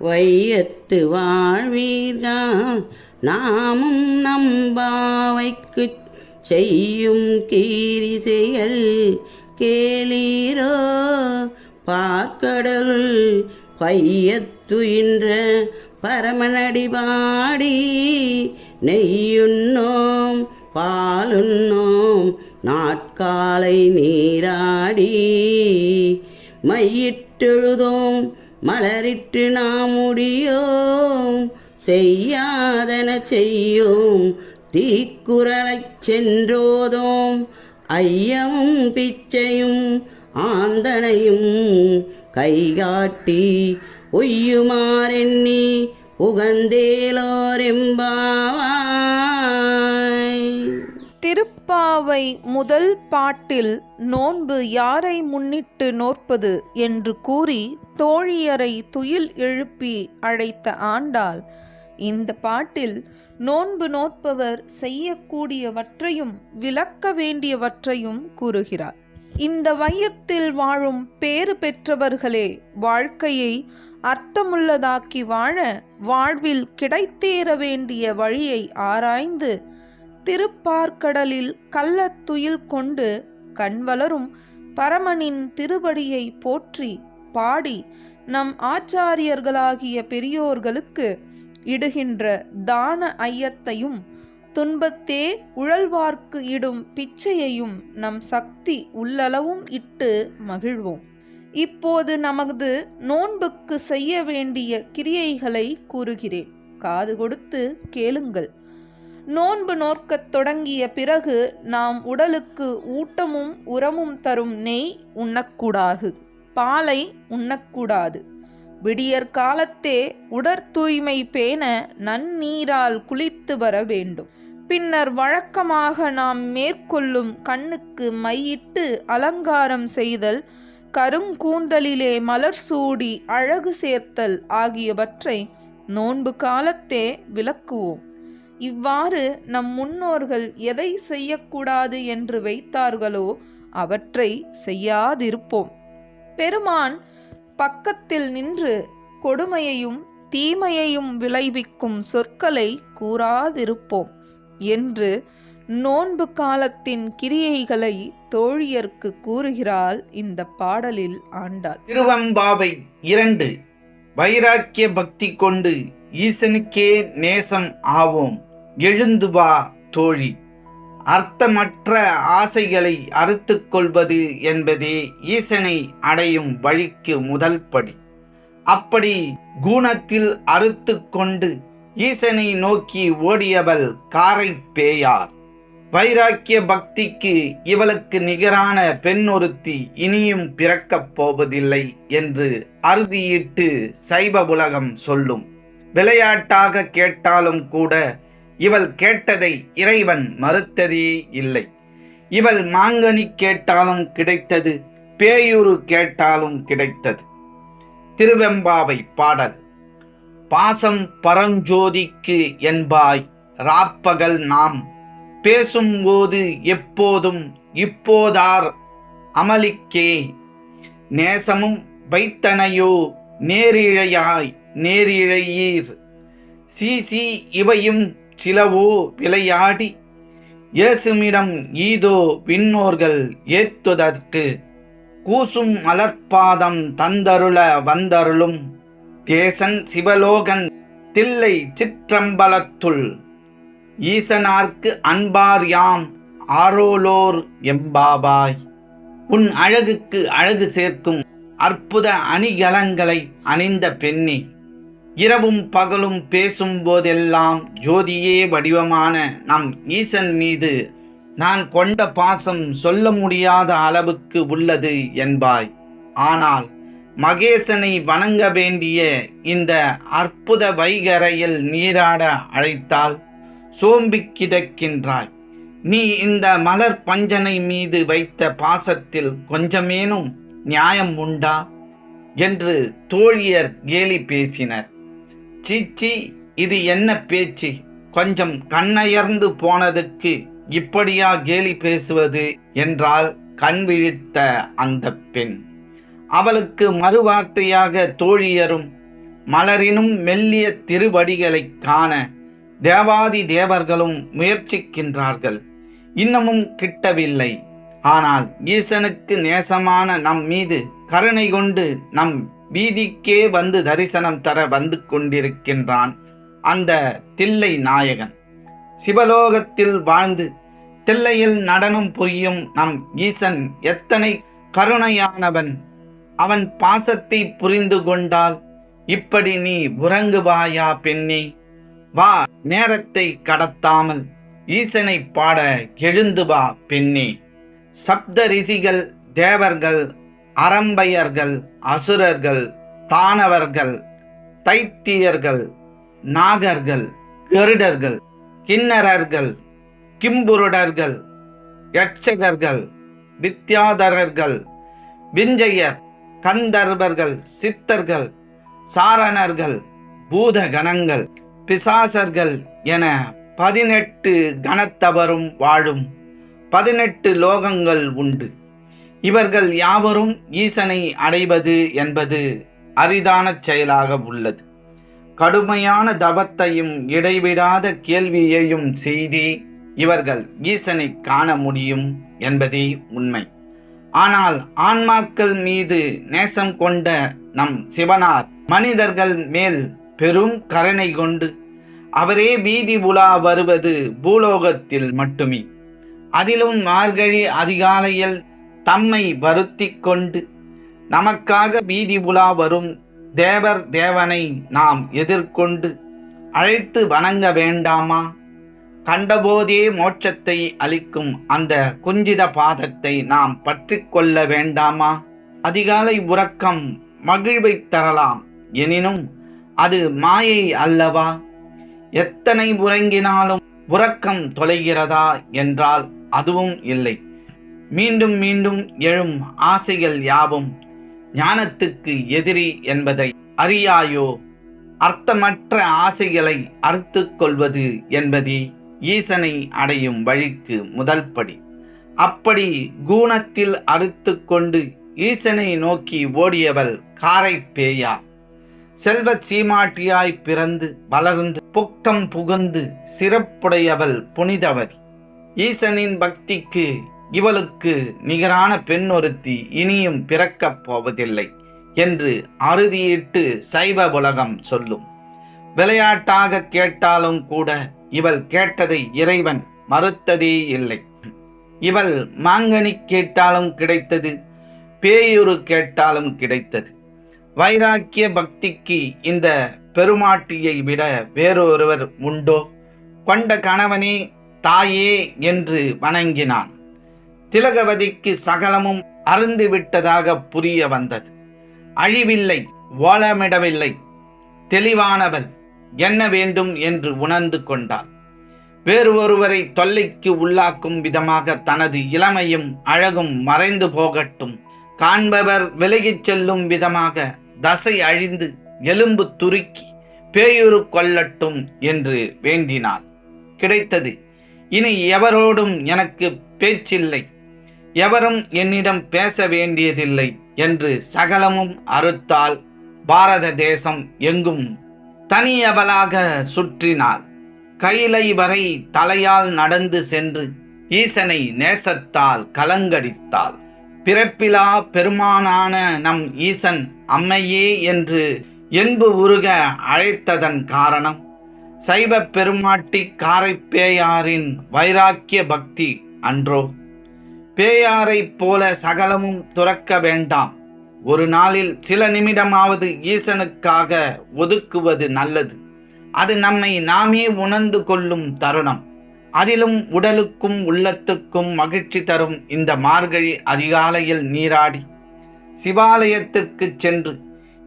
வையத்து வாழ்வீர்கான் நாமும் நம்பாவைக்குச் செய்யும் கீரி செயல் கேளீரோ. பார்க்கடல் பையத்துயின்ற பரமனடி பாடி நெய்யுண்ணோம் பாலுண்ணோம் நாட்காலை நீராடி மையிட்டெழுதோம் மலரிட்டு நாம் முடியோம் செய்யாதன செய்யோம் தீக்குறளைச் சென்றோதோம் ஐயமும் பிச்சையும் ஆந்தனையும் கைகாட்டி ஒய்யுமாறெண்ணி உகந்தேலோரெம்பாவாய். திருப்பாவை முதல் பாட்டில் நோன்பு யாரை முன்னிட்டு நோற்பது என்று கூறி தோழியரை துயில் எழுப்பி அழைத்த ஆண்டாள் இந்த பாட்டில் நோன்பு நோற்பவர் செய்யக்கூடியவற்றையும் விலக்க வேண்டியவற்றையும் கூறுகிறார். இந்த வையத்தில் வாழும் பேறு பெற்றவர்களே வாழ்க்கையை அர்த்தமுள்ளதாக்கி வாழ வாழ்வில் கிடைத்தேற வேண்டிய வழியை ஆராய்ந்து திருப்பார்க்கடலில் கள்ளத்துயில் கொண்டு கண்வளரும் பரமனின் திருவடியை போற்றி பாடி நம் ஆச்சாரியர்களாகிய பெரியோர்களுக்கு இடுகின்ற தான ஐயத்தையும் துன்பத்தே உழல்வார்க்கு இடும் பிச்சையையும் நம் சக்தி உள்ளளவும் இட்டு மகிழ்வோம். இப்போது நமது நோன்புக்கு செய்ய வேண்டிய கிரியைகளை கூறுகிறேன், காது கொடுத்து கேளுங்கள். நோன்பு நோற்கத் தொடங்கிய பிறகு நாம் உடலுக்கு ஊட்டமும் உரமும் தரும் நெய் உண்ணக்கூடாது, பாலை உண்ணக்கூடாது. விடியற் காலத்தே உடற்தூய்மை பேண நன்னீரால் குளித்து வர வேண்டும். பின்னர் வழக்கமாக நாம் மேற்கொள்ளும் கண்ணுக்கு மையிட்டு அலங்காரம் செய்தல், கருங்கூந்தலிலே மலர் சூடி அழகு சேர்த்தல் ஆகியவற்றை நோன்பு காலத்தே விலக்குவோம். இவ்வாறு நம் முன்னோர்கள் எதை செய்யக்கூடாது என்று வைத்தார்களோ அவற்றை செய்யாதிருப்போம். பெருமான் பக்கத்தில் நின்று கொடுமையையும் தீமையையும் விளைவிக்கும் சொற்களை கூறாதிருப்போம் என்று நோன்பு காலத்தின் கிரியைகளை தோழியர்க்கு கூறுகிறாள் இந்த பாடலில் ஆண்டாள். திருவெம்பாவை 2. வைராக்கிய பக்தி கொண்டு ஈசனுக்கே நேசம் ஆவோம். எழுந்து வா தோழி. அர்த்தமற்ற ஆசைகளை அறுத்துக் கொள்வது என்பதே ஈசனை அடையும் வழிக்கு முதல் படி. அப்படி குணத்தில் அறுத்து கொண்டு ஈசனை நோக்கி ஓடியவள் காரை பேயார். வைராக்கிய பக்திக்கு இவளுக்கு நிகரான பெண் ஒருத்தி இனியும் பிறக்கப் போவதில்லை என்று அறுதியிட்டு சைவ உலகம் சொல்லும். விளையாட்டாக கேட்டாலும் கூட இவள் கேட்டதை இறைவன் மறுத்ததே இல்லை. இவள் மாங்கனி கேட்டாலும் கிடைத்தது, பேயுரு கேட்டாலும் கிடைத்தது. திருவெம்பாவை பாடல். பாசம் பரஞ்சோதிக்கு என்பாய் ராப்பகல் நாம் பேசும்போது எப்போதும் இப்போதார் அமளிக்கே நேசமும் வைத்தனையோ நேரிழையாய் நேரிழையீர் சீசி இவையும் சிலவோ விளையாடி இயேசுமிடம் ஈதோ விண்ணோர்கள் ஏத்துதற்கு கூசும் மலர்பாதம் தந்தருள வந்தருளும் தேசன் சிவலோகன் தில்லை சிற்றம்பலத்துள் ஈசனார்க்கு அன்பார் யாம் ஆரோலோர் எம்பாபாய். உன் அழகுக்கு அழகு சேர்க்கும் அற்புத அணிகலன்களை அணிந்த பெண்ணே, இரவும் பகலும் பேசும் போதெல்லாம் ஜோதியே வடிவமான நம் ஈசன் மீது நான் கொண்ட பாசம் சொல்ல முடியாத அளவுக்கு உள்ளது என்பாய். ஆனால் மகேசனை வணங்க வேண்டிய இந்த அற்புத வைகரையில் நீராட அழைத்தால் சோம்பி கிடக்கின்றாய். நீ இந்த மலர் பஞ்சனை மீது வைத்த பாசத்தில் கொஞ்சமேனும் நியாயம் உண்டா என்று தோழியர் கேலி பேசினர். சீச்சி, இது என்ன பேச்சு? கொஞ்சம் கண்ணயர்ந்து போனதுக்கு இப்படியா கேலி பேசுவது என்றால் கண் விழித்த அந்த பெண். அவளுக்கு மறுவார்த்தையாக தோழியரும் மலரினும் மெல்லிய திருவடிகளை காண தேவாதி தேவர்களும் முயற்சிக்கின்றார்கள், இன்னமும் கிட்டவில்லை. ஆனால் ஈசனுக்கு நேசமான நம் மீது கருணை கொண்டு நம் வீதிக்கே வந்து தரிசனம் தர வந்து கொண்டிருக்கின்றான் அந்த தில்லை நாயகன். சிவலோகத்தில் வாழ்ந்து தில்லையில் நடனம் புரியும் நம் ஈசன் எத்தனை கருணையானவன். அவன் பாசத்தை புரிந்து கொண்டால் இப்படி நீ உறங்குவாயா பெண்ணே? வா, நேரத்தை கடத்தாமல் ஈசனை பாட எழுந்து வா பெண்ணே. சப்த ரிஷிகள், தேவர்கள், அரம்பையர்கள், அசுரர்கள், தானவர்கள், தைத்தியர்கள், நாகர்கள், கருடர்கள், கிண்ணறர்கள், கிம்புருடர்கள், யட்சகர்கள், வித்யாதரர்கள், விஞ்சையர், கந்தர்வர்கள், சித்தர்கள், சாரணர்கள், பூதகணங்கள், பிசாசர்கள் என 18 கணத்தவரும் வாழும் 18 லோகங்கள் உண்டு. இவர்கள் யாவரும் ஈசனை அடைவது என்பது அரிதான செயலாக உள்ளது. கடுமையான தவத்தையும் இடைவிடாத கேள்வியையும் செய்தே இவர்கள் ஈசனை காண முடியும் என்பதே உண்மை. ஆனால் ஆன்மாக்கள் மீது நேசம் கொண்ட நம் சிவனார் மனிதர்கள் மேல் பெரும் கருணை கொண்டு அவரே வீதி உலா வருவது பூலோகத்தில் மட்டுமே. அதிலும் மார்கழி அதிகாலையில் தம்மை வருத்தி கொண்டு நமக்காக வீதி உலா வரும் தேவர் தேவனை நாம் எதிர்கொண்டு அழைத்து வணங்க வேண்டாமா? கண்டபோதே மோட்சத்தை அளிக்கும் அந்த குஞ்சித பாதத்தை நாம் பற்றி கொள்ள வேண்டாமா? அதிகாலை உறக்கம் மகிழ்வை தரலாம், எனினும் அது மாயை அல்லவா? எத்தனை உறங்கினாலும் உறக்கம் தொலைகிறதா என்றால் அதுவும் இல்லை. மீண்டும் மீண்டும் எழும் ஆசைகள் யாவும் ஞானத்துக்கு எதிரி என்பதை அறியாயோ? அர்த்தமற்ற ஆசைகளை அறுத்து கொள்வது என்பதே ஈசனை அடையும் வழிக்கு முதல் படி. அப்படி கூணத்தில் அறுத்து கொண்டு ஈசனை நோக்கி ஓடியவள் காரை பேயா. செல்வ சீமாட்டியாய் பிறந்து வளர்ந்து பொக்கம் புகுந்து சிறப்புடையவள் புனிதவதி. ஈசனின் பக்திக்கு இவளுக்கு நிகரான பெண் ஒருத்தி இனியும் பிறக்கப் போவதில்லை என்று அறுதியிட்டு சைவ உலகம் சொல்லும். விளையாட்டாக கேட்டாலும் கூட இவள் கேட்டதை இறைவன் மறுத்ததே இல்லை. இவள் மாங்கனி கேட்டாலும் கிடைத்தது, பேயுரு கேட்டாலும் கிடைத்தது. வைராக்கிய பக்திக்கு இந்த பெருமாட்டியை விட வேறொருவர் உண்டோ? கொண்ட கணவனே தாயே என்று வணங்கினான். திலகவதிக்கு சகலமும் அருந்து விட்டதாக புரிய வந்தது. அழிவில்லை, ஓலமிடவில்லை, தெளிவானவள் என்ன வேண்டும் என்று உணர்ந்து கொண்டாள். வேறு ஒருவரை தொல்லைக்கு உள்ளாக்கும் விதமாக தனது இளமையும் அழகும் மறைந்து போகட்டும், காண்பவர் விலகிச் செல்லும் விதமாக தசை அழிந்து எலும்பு துருக்கி பேயுரு கொள்ளட்டும் என்று வேண்டினாள். கிடைத்தது. இனி எவரோடும் எனக்கு பேச்சில்லை, எவரும் என்னிடம் பேச வேண்டியதில்லை என்று சகலமும் அறுத்தால் பாரத தேசம் எங்கும் தனியவளாக சுற்றினாள். கைலை வரை தலையால் நடந்து சென்று ஈசனை நேசத்தால் கலங்கடித்தாள். பிறப்பிலா பெருமானான நம் ஈசன் அம்மையே என்று என்பு உருக அழைத்ததன் காரணம் சைவ பெருமாட்டி காரைப்பேயாரின் வைராக்கிய பக்தி அன்றோ? பேயாரைப் போல சகலமும் துறக்க வேண்டாம். ஒரு நாளில் சில நிமிடமாவது ஈசனுக்காக ஒதுக்குவது நல்லது. அது நம்மை நாமே உணர்ந்து கொள்ளும் தருணம். அதிலும் உடலுக்கும் உள்ளத்துக்கும் மகிழ்ச்சி தரும் இந்த மார்கழி அதிகாலையில் நீராடி சிவாலயத்திற்கு சென்று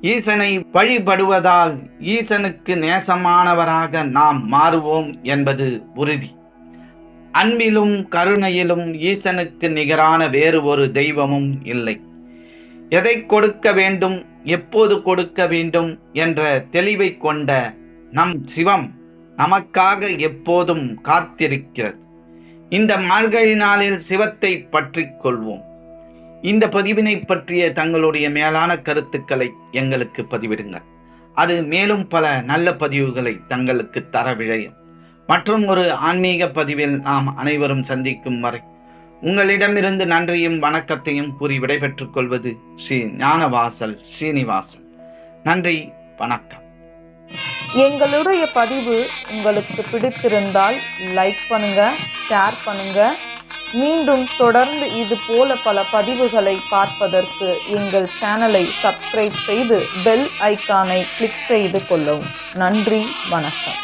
ஈசனை வழிபடுவதால் ஈசனுக்கு நேசமானவராக நாம் மாறுவோம் என்பது உறுதி. அன்பிலும் கருணையிலும் ஈசனுக்கு நிகரான வேறு ஒரு தெய்வமும் இல்லை. எதை கொடுக்க வேண்டும், எப்போது கொடுக்க வேண்டும் என்ற தெளிவை கொண்ட நம் சிவம் நமக்காக எப்போதும் காத்திருக்கிறது. இந்த மார்கழி நாளில் சிவத்தை பற்றி கொள்வோம். இந்த பதிவினை பற்றிய தங்களுடைய மேலான கருத்துக்களை எங்களுக்கு பதிவிடுங்கள். அது மேலும் பல நல்ல பதிவுகளை தங்களுக்கு தர விழையும். மற்றும் ஒரு ஆன்மீக பதிவில் நாம் அனைவரும் சந்திக்கும் வரை உங்களிடமிருந்து நன்றியும் வணக்கத்தையும் கூறி விடைபெற்றுக் கொள்வது ஸ்ரீ ஞானவாசல் ஸ்ரீனிவாசன். நன்றி, வணக்கம். எங்களுடைய பதிவு உங்களுக்கு பிடித்திருந்தால் லைக் பண்ணுங்க, ஷேர் பண்ணுங்க. மீண்டும் தொடர்ந்து இது போல பல பதிவுகளை பார்ப்பதற்கு எங்கள் சேனலை சப்ஸ்கிரைப் செய்து பெல் ஐக்கானை கிளிக் செய்து கொள்ளவும். நன்றி, வணக்கம்.